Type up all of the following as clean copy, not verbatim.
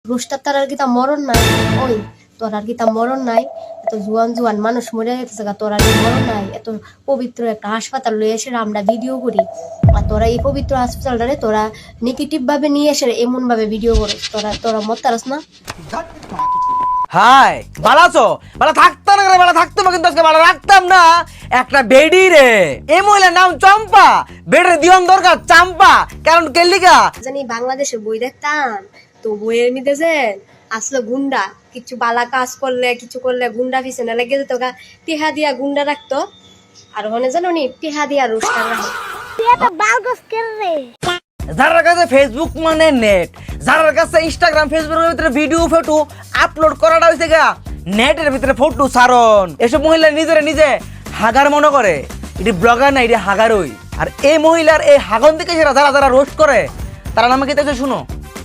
Rooster তার আর কি তা মরণ নাই। ওই তোর আর কি তা মরণ নাই, এত জুয়ান জুয়ান মানুষ মরে গেছে, তোর আর কি মরণ নাই? এত পবিত্র একটা হাসপাতাল লয়ে এসে আমরা ভিডিও করি, আর তোরা এই পবিত্র হাসপাতালটারে তোরা নেগেটিভ ভাবে নিয়ে এসে এমন ভাবে ভিডিও করো, তোরা তোরা মরতারস না? হাই বালাছো বালা থাকতাম না রে, বালা থাকতাম কিন্তু আজকে বালা রাখতাম না একটা বেডি রে। এই মহিলার নাম চম্পা, বেডের দিয়ন দরকার চাম্পা, কারণ কেলিকা জানি বাংলাদেশে বই দেখতাম, তো বইয়ের মধ্যে যে আসলে গুন্ডা কিছু বালা কাজ করলে কিছু করলে গুন্ডা পিছনে লেগে যেত, টিহা দিয়া গুন্ডা রাখতো, আর ওখানে জানো নি টিহা দিয়া রোস্টার রাখে। যার কাছে ফেসবুক মানে নেট, যার কাছে ইনস্টাগ্রাম ফেসবুকের ভিতরে ভিডিও ফটো আপলোড করাটা হয়েছে গা নেটের ভিতরে ফটো সারন। এসব মহিলা নিজের নিজে হাগার মনে করে, এটি ব্লগার না, এটি হাগারই। আর এই মহিলার এই হাগন থেকে সেরা যারা যারা রোস্ট করে তারা নামে কি তাই শুনো,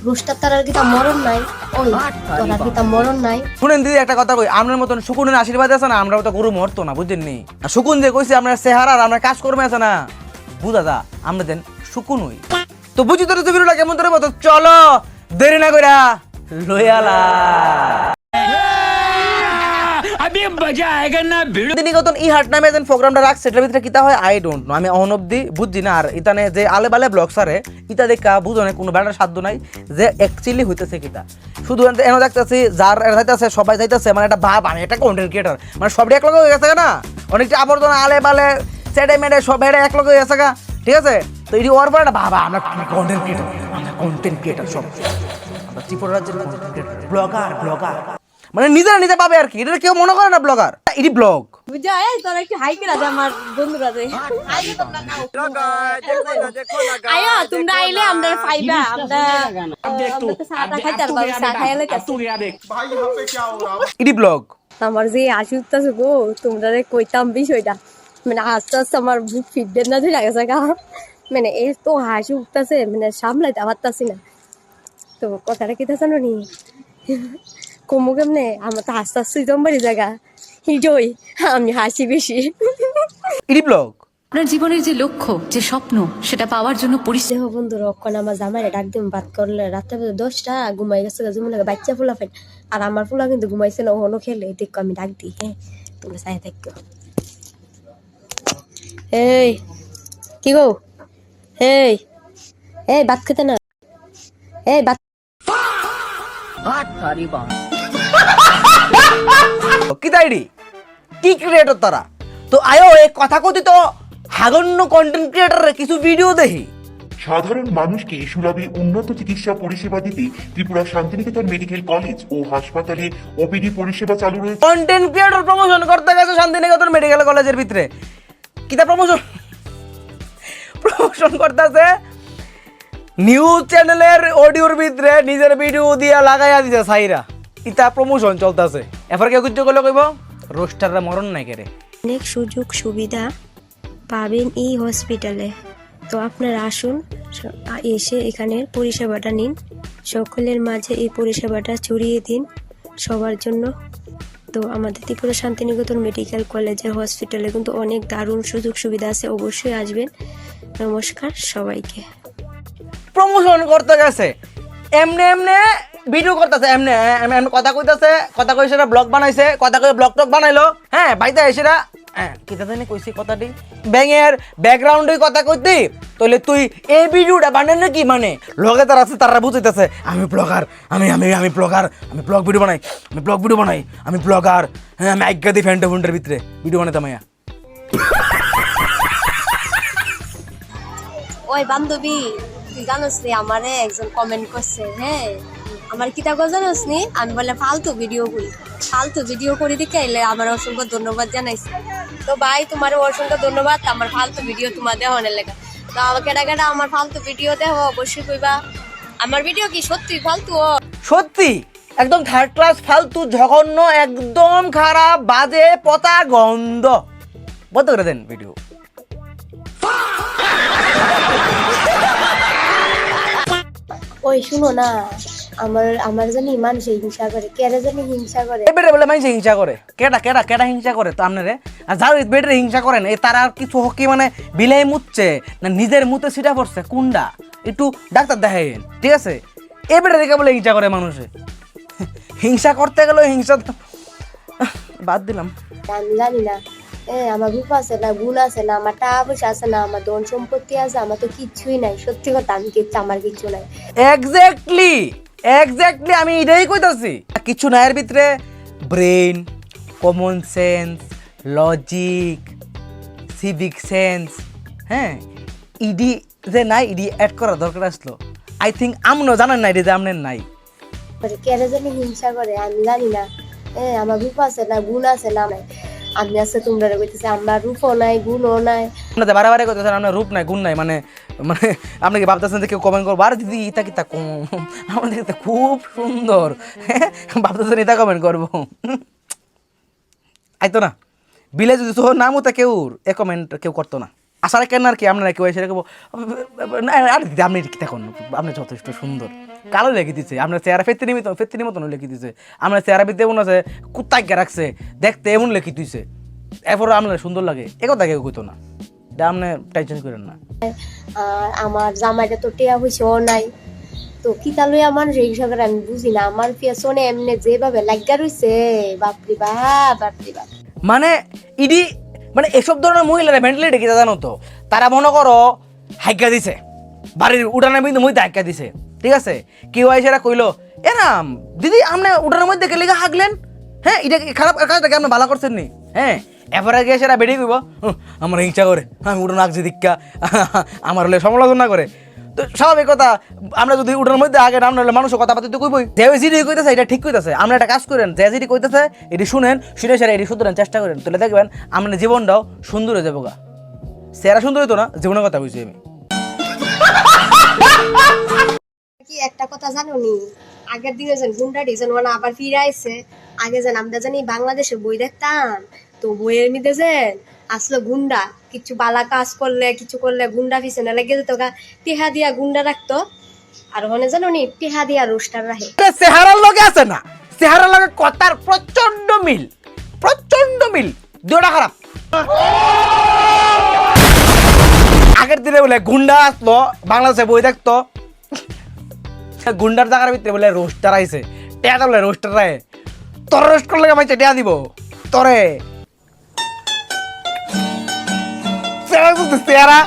রোস্টার তার আর কি তা মরণ নাই। ওই তোর আর কি তা মরণ নাই? শুনেন দিদি একটা কথা কই, আপনার মতন শুকুনের আশীর্বাদ আছে না, আমরা তো গরু মরতো না, বুঝছেননি? আর শুকুন যে কইছে আপনার চেহারা আর আপনার কাজকর্মে আছে না, বুঝা যা আমরা দেন শুকুন হই। তো বুঝি তোর ভিডিওটা কেমন তোর মতো, চলো দেরি না কইরা লয়ালা প্রোগ্রামটা রাখছে, এটার ভিতরে কিতা হয় আই ডোন্ট নো, আমি অনবধি বুঝছি না। আর ইতানে যে আলে বালে ব্লগ সারে ইতা দেখা বুঝনে কোনো ব্যাটার সাধ্য নাই যে অ্যাকচুয়ালি হইতেছে কিতা। শুধু এনে দেখতেছি যার যাইতেছে সবাই যাইতেছে, মানে একটা ভাব আমি একটা কন্টেন্ট ক্রিয়েটার, মানে সবটা এক লগে হয়ে গেছে না, অনেকটা আবর্জনা আলে বালে সেটে মেটে সব হেডে এক লগে হয়ে গেছে গা, ঠিক আছে? তো এটি ওর পর একটা ভাবা আমরা কন্টেন্ট ক্রিয়েটার, আমরা কন্টেন্ট ক্রিয়েটার, সব আমরা ত্রিপুরা রাজ্যের কন্টেন্ট ক্রিয়েটার, ব্লগার ব্লগার মানে নিজেরা নিজে পাবে আর কি, এটা কেউ মনে করে না ব্লগার, এটি ব্লগ। বুঝাই তোরা একটু হাই করে দে আমার বন্ধুরা রে, আয়ো তোমরা আইলে আমরা পাইবা, আমরা তো সাদা খাইতে আর বাবা চা খাইলে এটি ব্লগ। আমার যে হাসি উঠতেছে গো, তোমরা কইতাম বিষয়টা, মানে আস্তে আস্তে আমার বুক ফিটবেন না ধরে গেছে গা, মানে এত হাসি উঠতেছে মানে সামলাইতে পারতাছি না। তো কথাটা কি জানো নি, কমু কেমনে আমার তো আস্তে আস্তে জম্বারি জায়গা হিডই, আমি হাসি বেশি। এটি ব্লগ। আপনার জীবনের যে লক্ষ্য, যে স্বপ্ন, সেটা পাওয়ার জন্য দেহ বন্ধু রক্ষণ আমার জামাইরে ডাক দিম, বাদ করলে রাত্রে 10টা ঘুমাই গেছে, যেমন লাগে বাচ্চা ফুলা ফেন, আর আমার ফুলা কিন্তু ঘুমাইছে না, ওহনো খেলে দেখো আমি ডাক দিই। হ্যাঁ তোমরা চাই থাকো। এই কি গো, এই এই ভাত খেতে না, এই ভাত কি তাইডি কি ক্রিয়েটর তারা? তো আয়ো এই কথা কথিত হাগন্য কন্টেন্ট ক্রিয়েটরের কিছু ভিডিও দেখি। সাধারণ মানুষকে সুলভে উন্নত চিকিৎসা পরিষেবা দিতে ত্রিপুরা শান্তিনিকেতন মেডিকেল কলেজ ও হাসপাতালে ওপিডি পরিষেবা চালু রয়েছে। কন্টেন্ট ক্রিয়েটর প্রমোশন করতে গেছে শান্তিনিকেতন মেডিকেল কলেজের ভিতরে, কিতা প্রমোশন প্রমোশন করতেছে নিউজ চ্যানেলের অডিওর ভিতরে নিজের ভিডিও দিয়া লাগাইয়া দিছে সাইরা, ইতা প্রমোশন চলতেছে। এরপর কেউ কিছু করলে কইব রোস্টাররা মরণ নাই কেরে। অনেক সুযোগ সুবিধা পাবেন এই হসপিটালে, তো আপনারা আসুন, এসে এখানে পরিষেবাটা নিন, সকলের মাঝে এই পরিষেবাটা ছড়িয়ে দিন সবার জন্য। তো আমাদের ত্রিপুরা শান্তিনিকেতন মেডিকেল কলেজের হসপিটালে কিন্তু অনেক দারুণ সুযোগ সুবিধা আছে, অবশ্যই আসবেন। নমস্কার সবাইকে। প্রমোশন করতে গেছে এমনে এমনে ভিডিও করতেছে, এমনে এমনি কথা কইতাছে, কথা কই সেটা ব্লগ বানাইছে, কথা কই ব্লগ টক বানাইলো। হ্যাঁ বাইতে এসেরা কিতা জানি কইছি কথাটি ব্যাঙের ব্যাকগ্রাউন্ডে কথা কইতি, তাহলে তুই এই ভিডিওটা বানাই না কি, মানে লগে তারা আছে তারা বুঝাইতেছে আমি ব্লগার, আমি আমি আমি ব্লগার, আমি ব্লগ ভিডিও বানাই, আমি ব্লগ ভিডিও বানাই, আমি ব্লগার। হ্যাঁ আমি আজ্ঞা দিই ফ্যান্টা ফোনটার ভিতরে ভিডিও বানাইতাম। ওই বান্ধবী তুই জানোস নি আমারে একজন কমেন্ট করছে, হ্যাঁ আমার কিতা গো জানোস নি, আমি বলে ফালতু ভিডিও করি, ফালতু ভিডিও করি দেখে এলে আমার অসংখ্য ধন্যবাদ জানাইছে। তো ভাই তোমার অসংখ্য ধন্যবাদ, আমার ফালতু ভিডিও তোমার দেওয়ানের লেগে। তো আমাকে কেটা আমার ফালতু ভিডিও দেখো অবশ্যই কইবা, আমার ভিডিও কি সত্যি ফালতু? সত্যি একদম থার্ড ক্লাস ফালতু জঘন্য একদম খারাপ বাজে পতা গন্ধ, বন্ধ করে দেন ভিডিও। ওই শুনো না, আমার আমার জানি মানুষ হিংসা করে, কেন জানি হিংসা করে, বেড়ে বলে মানুষ হিংসা করে, কেটা কেটা কেটা হিংসা করে তো আপনারে? আর যার বেডে হিংসা করেন এই তারা আর কিছু হকি মানে বিলাই মুতছে না নিজের মুতে সিটা পড়ছে কুন্ডা, একটু ডাক্তার দেখাইন, ঠিক আছে? এ বেড়ে দেখে বলে হিংসা করে মানুষে। হিংসা করতে গেল হিংসা বাদ দিলাম। আমি জানি না, আমার রূপ আছে না, গুণ আছে না, আমার টাকা পয়সা আছে না, আমার ধন সম্পত্তি আছে, আমার তো কিচ্ছুই নাই। সত্যি কথা, আমি কিচ্ছু, আমার কিচ্ছু নাই। এক্স্যাক্টলি আমি এটাই কইতাছি। কিছু না এর ভিতরে brain, common sense, logic, civic sense, হ্যাঁ ইডি যে নাই, ইডি অ্যাড করা দরকার আসলো। আই থিঙ্ক আমনও জানেন না, এটি যে আমনের নাই। কেন জানি হিংসা করে, আমি জানি না। আমার রূপ আছে না, গুণ আছে না, নাই আমি আছে তোমরা কইতেছে আমার রূপও নাই, গুণও নাই। আপনাদের বারে কইতেছেন আপনার রূপ নাই, গুণ নাই, মানে মানে আপনি কি ভাবতেছেন যে কেউ কমেন্ট করবো আর দিদি ইতা কিতা কম, আমাদের দেখতে খুব সুন্দর, ভাবতেছেন ইতা কমেন্ট করবো। আইতো না বিলে যদি তোর নাম হতো কেউ এ কমেন্ট কেউ করতো না। আসার কেন আর কি আপনারা কেউ এসে কেউ না আর দিদি আপনি দেখুন আপনি যথেষ্ট সুন্দর, কালো লেগে দিচ্ছে আপনার চেহারা ফেত্তিনি মতন লেগে দিচ্ছে, আপনার চেহারা ভিতরে এমন আছে কুত্তাকে রাখছে দেখতে এমন লেখি দিচ্ছে, এরপর আপনার সুন্দর লাগে এ কথা কেউ কইতো না। এটা আপনি টেনশন করেন না। আর আমার জামাইটা তো টেয়া হইছেও নাই, তো কি তালুই আমার হিংসা করে আমি বুঝি না। আমার পেছনে এমনি যেভাবে লাগা রইছে, বাপরে বাপ, বাপরে বাপ। মানে ইডি মানে এসব ধরনের মহিলারা মেন্টালিটি কি জানো তো, তারা মনে করো হাইকা দিছে বাড়ির উঠানের বিন্দু মধ্যে হাইকা দিছে, ঠিক আছে, কেউ এসে কইলো এরাম দিদি আপনি উঠানের মধ্যে কে লেগে হাঁকলেন, হ্যাঁ এটা খারাপ কাজটাকে আপনি ভালো করছেন নি, হ্যাঁ এরপরে গিয়ে সেটা বেরিয়ে কইব আমার হিংসা করে আমি উঠান আঁকছি দীক্ষা আমার হলে সমালোচনা করে। তো স্বাভাবিক কথা, আমরা যদি উঠানের মধ্যে আগে নাম নাহলে মানুষের কথা পাতি তো কইবই, যে যেটি কইতেছে এটা ঠিক কইতেছে, আমরা একটা কাজ করেন, যে যেটি কইতেছে এটি শুনেন, শুনে সেরা এটি শুধরান চেষ্টা করেন, তাহলে দেখবেন আপনার জীবনটাও সুন্দর হয়ে যাবো গা। সেরা সুন্দর হইতো না, জীবনের কথা বুঝছি আমি। কি একটা কথা জানো নি, আগের দিনে যেন গুন্ডা ডিজাইন মানে আবার ফিরে আইছে। আগে যেন আমরা জানি বাংলাদেশে বই দেখতাম, তো বইয়ের মধ্যে যে আসলে গুন্ডা কিছু বালা কাজ করলে কিছু করলে গুন্ডা পিছনে লেগে যেত, টেহা দিয়া গুন্ডা রাখতো। আর ওখানে জানো নি টেহা দিয়া রোস্টার রাখে। চেহারার লগে আছে না, চেহারার লগে কথার প্রচন্ড মিল, দুটা খারাপ। আগের দিনে বলে গুন্ডা আসলো বাংলাদেশে বই দেখতো, গুন্ডার জায়গার ভিতরে বলে রোস্টার আইছে, টেয়া বলে রোস্টার রায়, তোর রোস্ট করলে আমি টেয়া দিব তোরে চেহারা।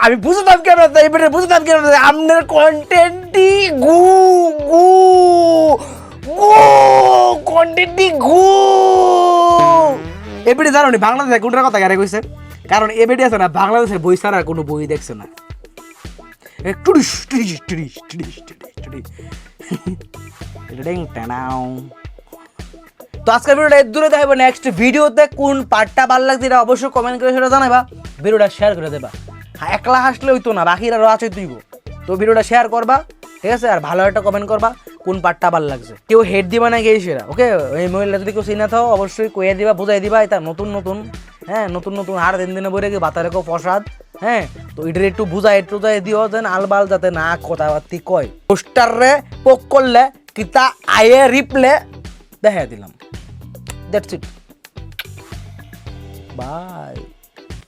আমি বুঝতাম কেন, এবারে বুঝতাম কেন আপনার কন্টেন্টই গু গু গু কন্টেন্টই গু। এবারে জানো নি বাংলাদেশে কোনটার কথা গাড়ি কইছে, কারণ এবারে আছে না বাংলাদেশের বই ছাড়া কোনো বই দেখছে না। তো আজকের ভিডিওটা এর দূরে দেখাবো, নেক্সট ভিডিওতে কোন পার্টটা ভালো লাগছে এটা অবশ্যই কমেন্ট করে সেটা জানাবা, ভিডিওটা শেয়ার করে দেবা। হ্যাঁ একলা হাসলে হইতো না, বাকিরা আছে তুইব, তো ভিডিওটা শেয়ার করবা, ঠিক আছে, আর ভালো একটা কমেন্ট করবা কোন পার্টটা ভালো লাগছে। কেউ হেড দিবা না গিয়ে সেরা, ওকে, এই মহিলা যদি কেউ চিনা থাও অবশ্যই কইয়া দিবা, বুঝাই দিবা, এটা নতুন হ্যাঁ নতুন আর দিনে বলে গিয়ে বাতারে কেউ প্রসাদ, হ্যাঁ তো এটার একটু বুঝাই দিও যেন আলবাল যাতে না কথাবার্তি কয়। পোস্টারে পোক করলে কিতা আয়ে রিপ্লে দেখা দিলাম, দ্যাটস ইট, বাই।